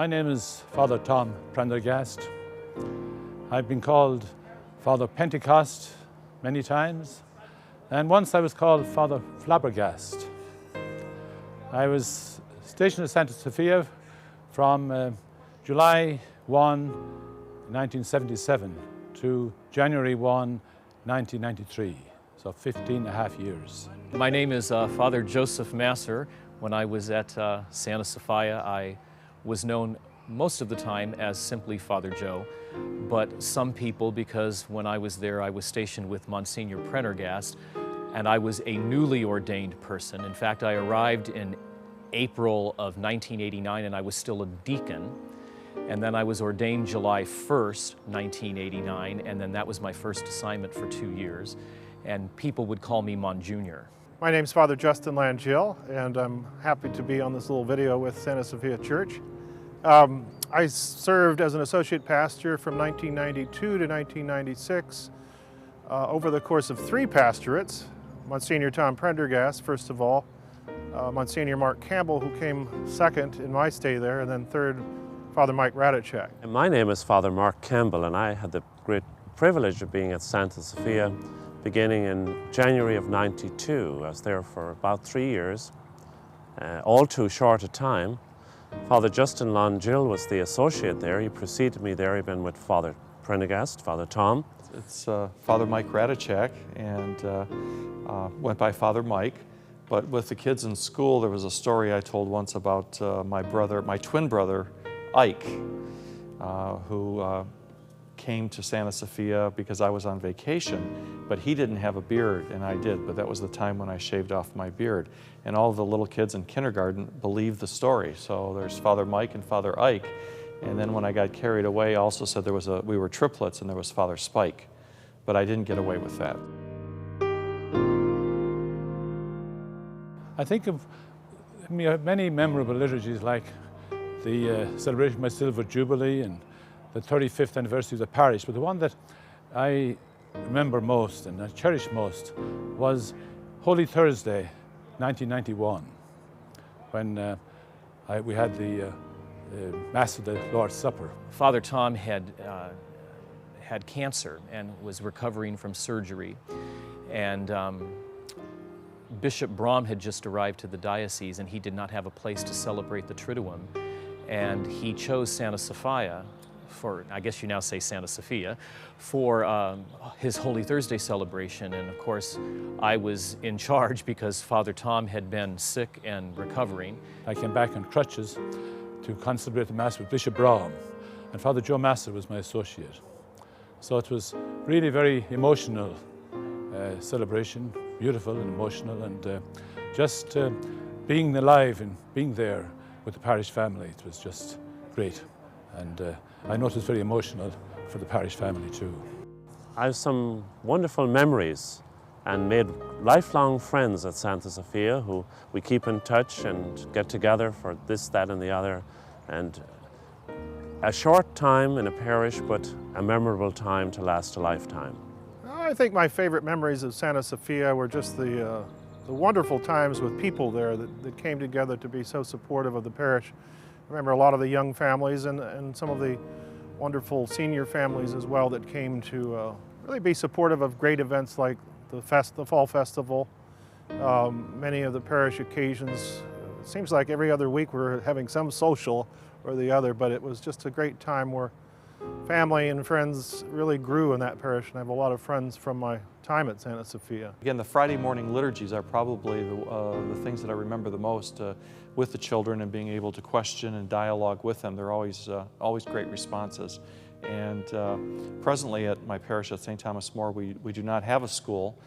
My name is Father Tom Prendergast. I've been called Father Pentecost many times, and once I was called Father Flabbergast. I was stationed at Santa Sophia from July 1, 1977 to January 1, 1993, so 15 and a half years. My name is Father Joseph Masser. When I was at Santa Sophia, I was known most of the time as simply Father Joe, but some people, because when I was there I was stationed with Monsignor Prendergast, and I was a newly ordained person. In fact, I arrived in April of 1989 and I was still a deacon, and then I was ordained July 1st, 1989, and then that was my first assignment for 2 years, and people would call me Monsignor. My name's Father Justin Langill, and I'm happy to be on this little video with Santa Sophia Church. I served as an associate pastor from 1992 to 1996 over the course of 3 pastorates. Monsignor Tom Prendergast, first of all, Monsignor Mark Campbell, who came second in my stay there, and then third, Father Mike Radicek. My name is Father Mark Campbell, and I had the great privilege of being at Santa Sophia beginning in January of '92. I was there for about 3 years, all too short a time. Father Justin Langill was the associate there. He preceded me there. He'd been with Father Prendergast, Father Tom. It's Father Mike Radicek, and went by Father Mike. But with the kids in school, there was a story I told once about my twin brother, Ike, who came to Santa Sophia because I was on vacation, but he didn't have a beard and I did, but that was the time when I shaved off my beard. And all of the little kids in kindergarten believed the story. So there's Father Mike and Father Ike, and then when I got carried away, I also said we were triplets and there was Father Spike, but I didn't get away with that. I think of many memorable liturgies like the celebration of my Silver Jubilee and the 35th anniversary of the parish, but the one that I remember most and I cherish most was Holy Thursday, 1991, when we had the Mass of the Lord's Supper. Father Tom had cancer and was recovering from surgery, and Bishop Brahm had just arrived to the diocese, and he did not have a place to celebrate the Triduum, and he chose Santa Sophia for, I guess you now say Santa Sophia, for his Holy Thursday celebration. And of course, I was in charge because Father Tom had been sick and recovering. I came back on crutches to celebrate the Mass with Bishop Brahm, and Father Joe Masser was my associate. So it was really very emotional celebration, beautiful and emotional, and just being alive and being there with the parish family, it was just great. And I know it was very emotional for the parish family too. I have some wonderful memories and made lifelong friends at Santa Sophia who we keep in touch and get together for this, that and the other. And a short time in a parish, but a memorable time to last a lifetime. I think my favorite memories of Santa Sophia were just the wonderful times with people there that came together to be so supportive of the parish. I remember a lot of the young families and some of the wonderful senior families as well that came to really be supportive of great events like the Fall Festival, many of the parish occasions. It seems like every other week we're having some social or the other, but it was just a great time where family and friends really grew in that parish, and I have a lot of friends from my time at Santa Sophia. Again, the Friday morning liturgies are probably the things that I remember the most with the children, and being able to question and dialogue with them. They're always great responses. And presently at my parish at St. Thomas More, we do not have a school,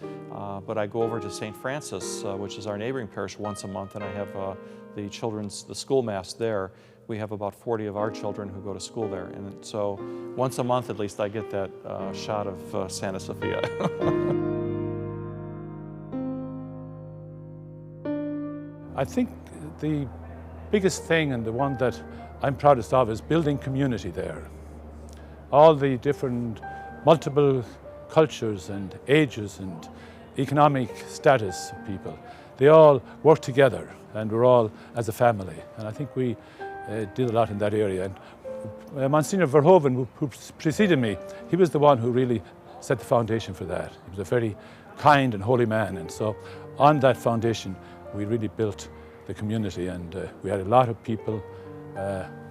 but I go over to St. Francis, which is our neighboring parish, once a month, and I have the school mass there. We have about 40 of our children who go to school there, and so once a month at least I get that shot of Santa Sophia. I think the biggest thing, and the one that I'm proudest of, is building community there. All the different multiple cultures and ages and economic status of people, they all work together, and we're all as a family. And I think we did a lot in that area. And Monsignor Verhoeven, who preceded me, he was the one who really set the foundation for that. He was a very kind and holy man, and so on that foundation we really built the community, and we had a lot of people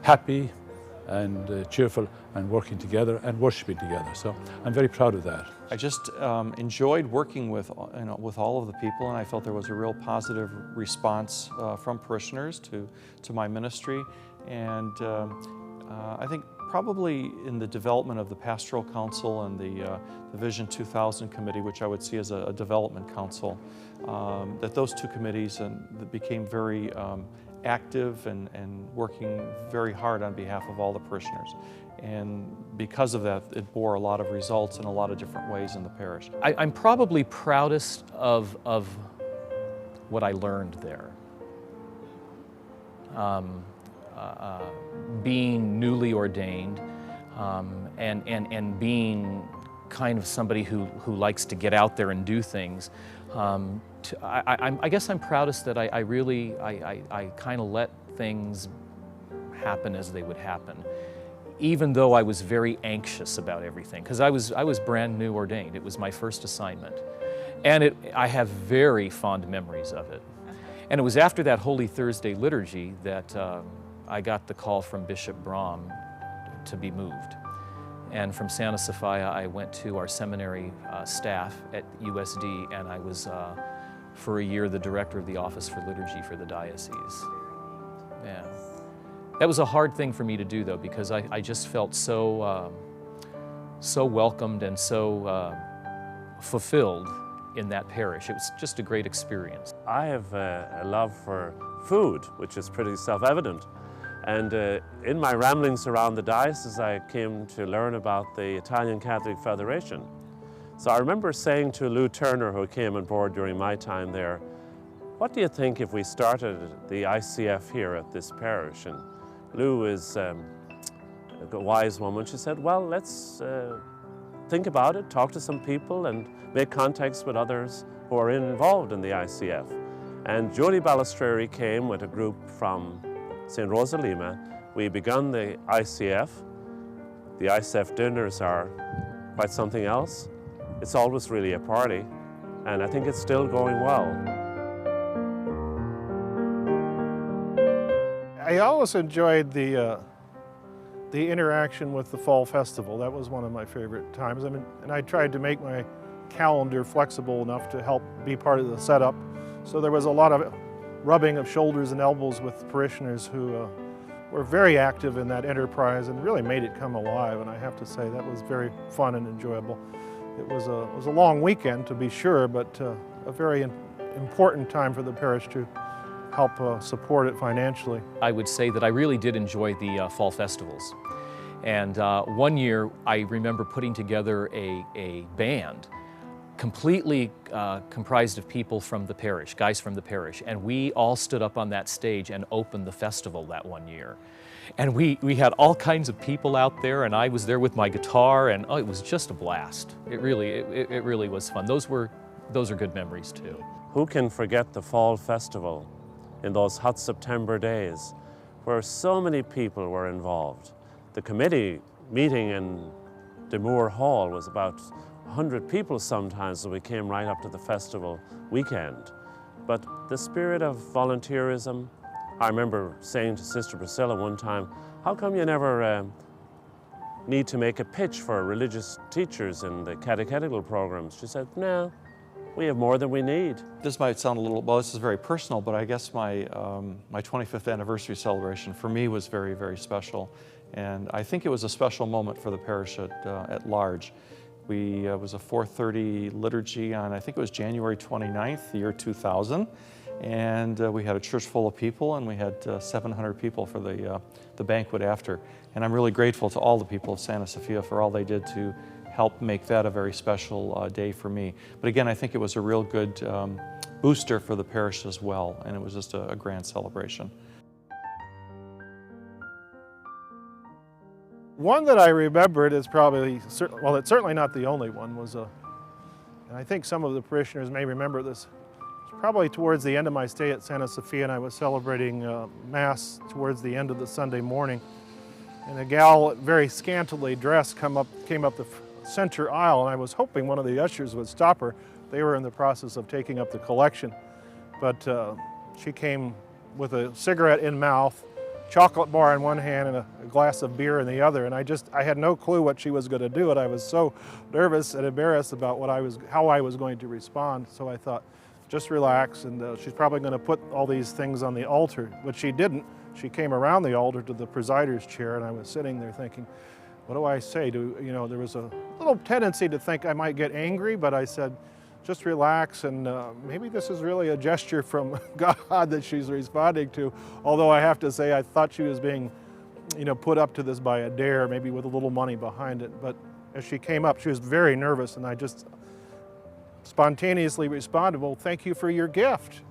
happy and cheerful and working together and worshiping together. So I'm very proud of that. I just enjoyed working with all of the people, and I felt there was a real positive response from parishioners to my ministry. And I think probably in the development of the Pastoral Council and the Vision 2000 Committee, which I would see as a development council, that those two committees became very active and working very hard on behalf of all the parishioners. And because of that, it bore a lot of results in a lot of different ways in the parish. I'm probably proudest of what I learned there. Being newly ordained and being kind of somebody who likes to get out there and do things, I guess I'm proudest that I really kind of let things happen as they would happen, even though I was very anxious about everything, because I was brand new ordained. It was my first assignment, and I have very fond memories of it. And it was after that Holy Thursday liturgy that I got the call from Bishop Brahm to be moved. And from Santa Sophia, I went to our seminary staff at USD, and I was, for a year, the director of the Office for Liturgy for the diocese. Yeah. That was a hard thing for me to do, though, because I just felt so welcomed and so fulfilled in that parish. It was just a great experience. I have a love for food, which is pretty self-evident. And in my ramblings around the diocese, I came to learn about the Italian Catholic Federation. So I remember saying to Lou Turner, who came on board during my time there, what do you think if we started the ICF here at this parish? And Lou is a wise woman. She said, well, let's think about it, talk to some people, and make contacts with others who are involved in the ICF. And Jody Balistreri came with a group from St. Rosa Lima. We begun the ICF. The ICF dinners are quite something else. It's always really a party, and I think it's still going well. I always enjoyed the interaction with the fall festival. That was one of my favorite times. I mean, and I tried to make my calendar flexible enough to help be part of the setup. So there was a lot of rubbing of shoulders and elbows with parishioners who were very active in that enterprise and really made it come alive. And I have to say that was very fun and enjoyable. It was a long weekend, to be sure, but a very important time for the parish to help support it financially. I would say that I really did enjoy the fall festivals. And one year I remember putting together a band completely comprised of people from the parish, guys from the parish, and we all stood up on that stage and opened the festival that one year. And we had all kinds of people out there, and I was there with my guitar, and oh, it was just a blast. It really was fun. Those are good memories too. Who can forget the fall festival in those hot September days where so many people were involved? The committee meeting in Demure Hall was about 100 people sometimes, so we came right up to the festival weekend. But the spirit of volunteerism, I remember saying to Sister Priscilla one time, how come you never need to make a pitch for religious teachers in the catechetical programs? She said, no, we have more than we need. This might sound a little, well, this is very personal, but I guess my 25th anniversary celebration for me was very, very special. And I think it was a special moment for the parish at large. It was a 4:30 liturgy on, I think it was January 29th, the year 2000. And we had a church full of people, and we had 700 people for the banquet after. And I'm really grateful to all the people of Santa Sophia for all they did to help make that a very special day for me. But again, I think it was a real good booster for the parish as well, and it was just a grand celebration. One that I remembered is probably, well, it's certainly not the only one, and I think some of the parishioners may remember this. It's probably towards the end of my stay at Santa Sophia, and I was celebrating Mass towards the end of the Sunday morning. And a gal, very scantily dressed, came up the center aisle, and I was hoping one of the ushers would stop her. They were in the process of taking up the collection. But she came with a cigarette in mouth, chocolate bar in one hand and a glass of beer in the other, and I had no clue what she was going to do, and I was so nervous and embarrassed about how I was going to respond. So I thought, just relax, and she's probably going to put all these things on the altar, but she didn't. She came around the altar to the presider's chair, and I was sitting there thinking, what do I say? There was a little tendency to think I might get angry, but I said, just relax, and maybe this is really a gesture from God that she's responding to. Although I have to say, I thought she was being, put up to this by a dare, maybe with a little money behind it. But as she came up, she was very nervous, and I just spontaneously responded, well, thank you for your gift.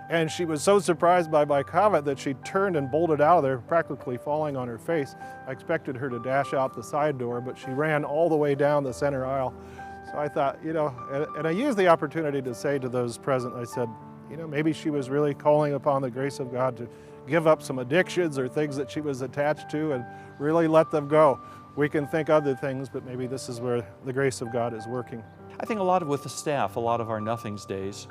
And she was so surprised by my comment that she turned and bolted out of there, practically falling on her face. I expected her to dash out the side door, but she ran all the way down the center aisle. So I thought, and I used the opportunity to say to those present, I said, maybe she was really calling upon the grace of God to give up some addictions or things that she was attached to and really let them go. We can think other things, but maybe this is where the grace of God is working. I think a lot with the staff, a lot of our Nothings days.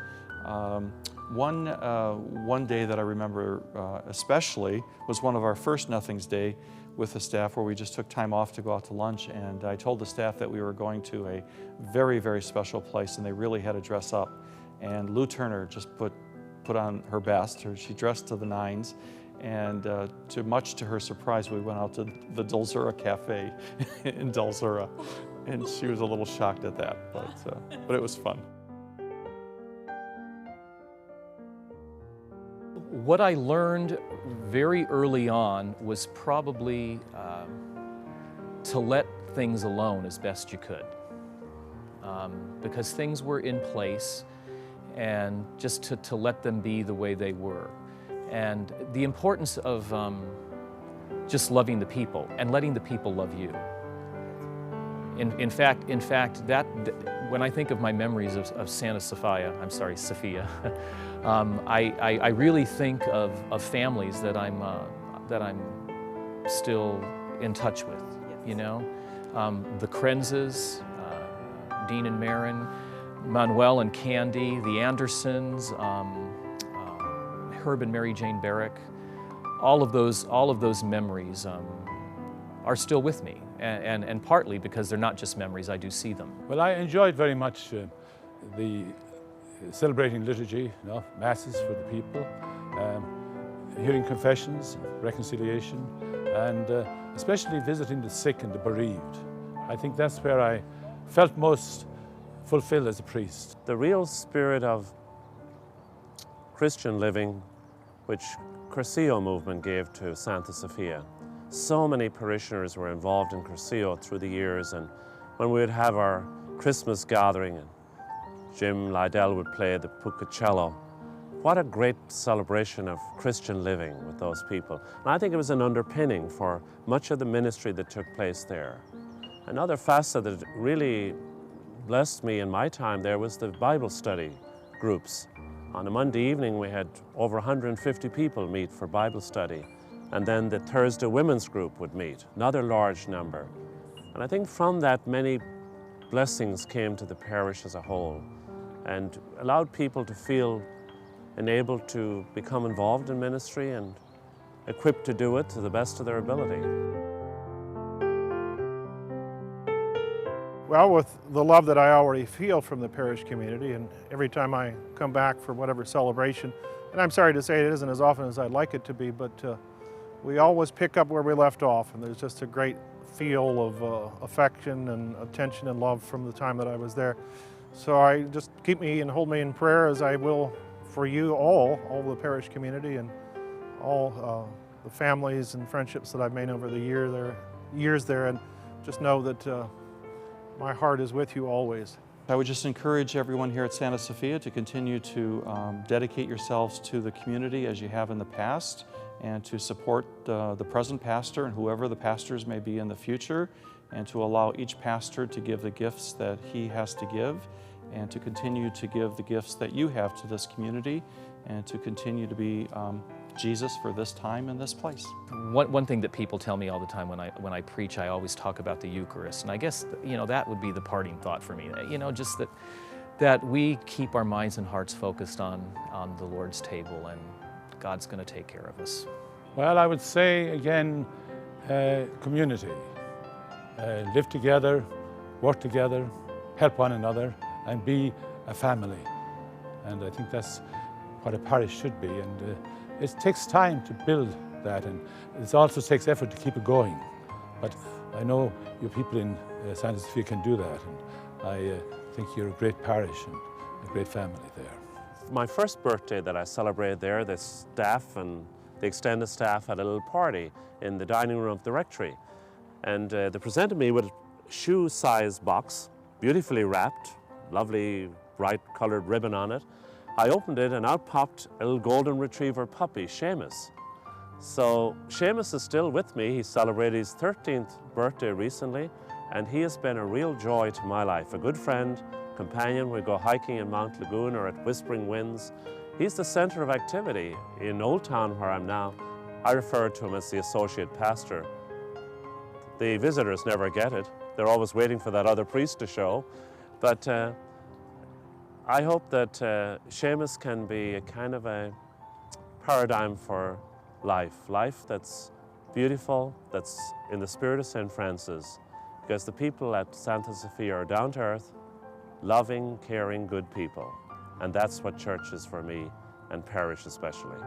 One day that I remember especially was one of our first Nothings Day with the staff, where we just took time off to go out to lunch, and I told the staff that we were going to a very, very special place and they really had to dress up. And Lou Turner just put on her best. She dressed to the nines, and much to her surprise, we went out to the Delzura Cafe in Delzura, and she was a little shocked at that, but it was fun. What I learned very early on was probably to let things alone as best you could, because things were in place, and just to let them be the way they were. And the importance of just loving the people and letting the people love you. In fact, when I think of my memories of Sophia, I really think of families that I'm still in touch with. The Krenzes, Dean and Marin, Manuel and Candy, the Andersons, Herb and Mary Jane Barrick. All of those memories are still with me, and partly because they're not just memories, I do see them. Well, I enjoyed very much the celebrating liturgy, masses for the people, hearing confessions, reconciliation, and especially visiting the sick and the bereaved. I think that's where I felt most fulfilled as a priest. The real spirit of Christian living, which Cursillo movement gave to Santa Sophia. So many parishioners were involved in Cursillo through the years, and when we would have our Christmas gathering, and Jim Lydell would play the puccicello. What a great celebration of Christian living with those people. And I think it was an underpinning for much of the ministry that took place there. Another facet that really blessed me in my time there was the Bible study groups. On a Monday evening, we had over 150 people meet for Bible study. And then the Thursday women's group would meet, another large number. And I think from that, many blessings came to the parish as a whole and allowed people to feel enabled to become involved in ministry and equipped to do it to the best of their ability. Well, with the love that I already feel from the parish community, and every time I come back for whatever celebration, and I'm sorry to say it isn't as often as I'd like it to be, but we always pick up where we left off, and there's just a great feel of affection and attention and love from the time that I was there. So I just keep me and hold me in prayer, as I will for you all the parish community, and all the families and friendships that I've made over the years there, and just know that my heart is with you always. I would just encourage everyone here at Santa Sophia to continue to dedicate yourselves to the community as you have in the past, and to support the present pastor and whoever the pastors may be in the future, and to allow each pastor to give the gifts that he has to give, and to continue to give the gifts that you have to this community and to continue to be Jesus for this time and this place. One thing that people tell me all the time when I preach, I always talk about the Eucharist, and I guess that would be the parting thought for me. Just that we keep our minds and hearts focused on the Lord's table, and God's going to take care of us. Well, I would say again, community. Live together, work together, help one another, and be a family. And I think that's what a parish should be. And it takes time to build that, and it also takes effort to keep it going. But I know you people in Santa Sophia can do that, and I think you're a great parish and a great family there. My first birthday that I celebrated there, the staff and the extended staff had a little party in the dining room of the rectory. And they presented me with a shoe-sized box, beautifully wrapped, lovely bright colored ribbon on it. I opened it and out popped a little golden retriever puppy, Seamus. So Seamus is still with me. He celebrated his 13th birthday recently, and he has been a real joy to my life. A good friend, companion. We go hiking in Mount Lagoon or at Whispering Winds. He's the center of activity in Old Town where I'm now. I refer to him as the associate pastor. The visitors never get it. They're always waiting for that other priest to show. But I hope that Seamus can be a kind of a paradigm for life that's beautiful, that's in the spirit of St. Francis, because the people at Santa Sophia are down to earth, loving, caring, good people. And that's what church is for me, and parish especially.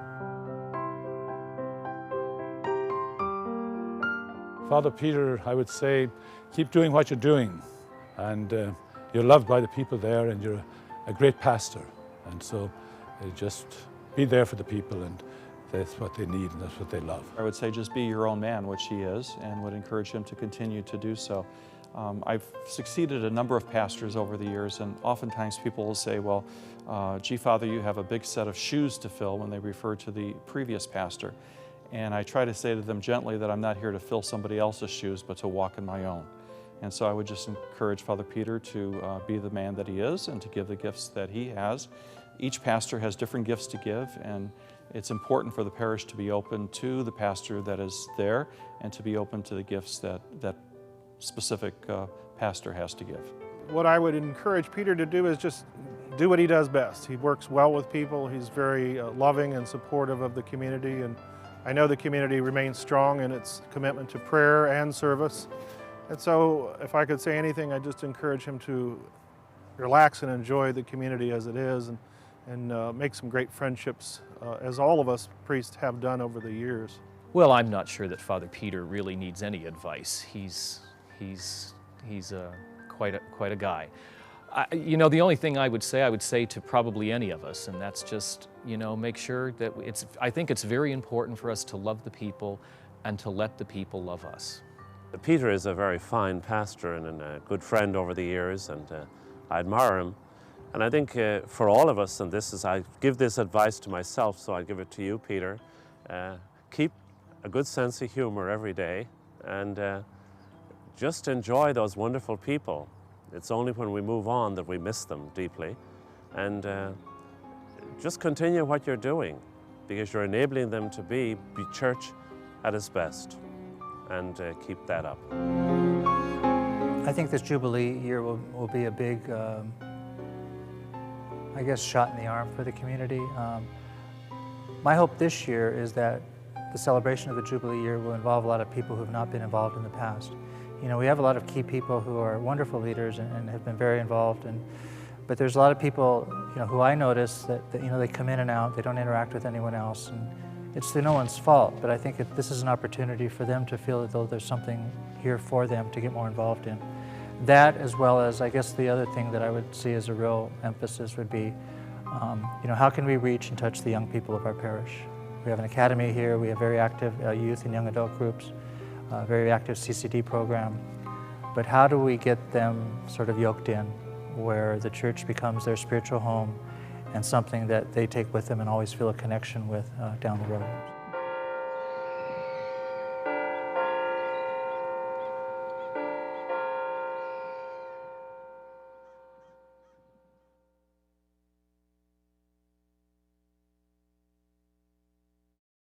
Father Peter, I would say, keep doing what you're doing, and you're loved by the people there, and you're a great pastor, and so just be there for the people, and that's what they need and that's what they love. I would say just be your own man, which he is, and would encourage him to continue to do so. I've succeeded a number of pastors over the years, and oftentimes people will say, well, gee, Father, you have a big set of shoes to fill, when they refer to the previous pastor. And I try to say to them gently that I'm not here to fill somebody else's shoes, but to walk in my own. And so I would just encourage Father Peter to be the man that he is and to give the gifts that he has. Each pastor has different gifts to give, and it's important for the parish to be open to the pastor that is there and to be open to the gifts that specific pastor has to give. What I would encourage Peter to do is just do what he does best. He works well with people. He's very loving and supportive of the community, and I know the community remains strong in its commitment to prayer and service. And so if I could say anything, I'd just encourage him to relax and enjoy the community as it is, and make some great friendships, as all of us priests have done over the years. Well, I'm not sure that Father Peter really needs any advice. He's quite a guy. The only thing I would say to probably any of us, and that's just, make sure that I think it's very important for us to love the people and to let the people love us. Peter is a very fine pastor and a good friend over the years, and I admire him. And I think for all of us, and I give this advice to myself, so I give it to you, Peter, keep a good sense of humor every day, and just enjoy those wonderful people. It's only when we move on that we miss them deeply. And just continue what you're doing, because you're enabling them to be church at its best, and keep that up. I think this Jubilee year will be a big, shot in the arm for the community. My hope this year is that the celebration of the Jubilee year will involve a lot of people who have not been involved in the past. We have a lot of key people who are wonderful leaders and have been very involved, but there's a lot of people, who I notice that they come in and out, they don't interact with anyone else, and it's no one's fault, but I think this is an opportunity for them to feel as though there's something here for them to get more involved in. That, as well as, I guess the other thing that I would see as a real emphasis would be, how can we reach and touch the young people of our parish? We have an academy here, we have very active youth and young adult groups, very active CCD program, but how do we get them sort of yoked in, where the church becomes their spiritual home and something that they take with them and always feel a connection with down the road?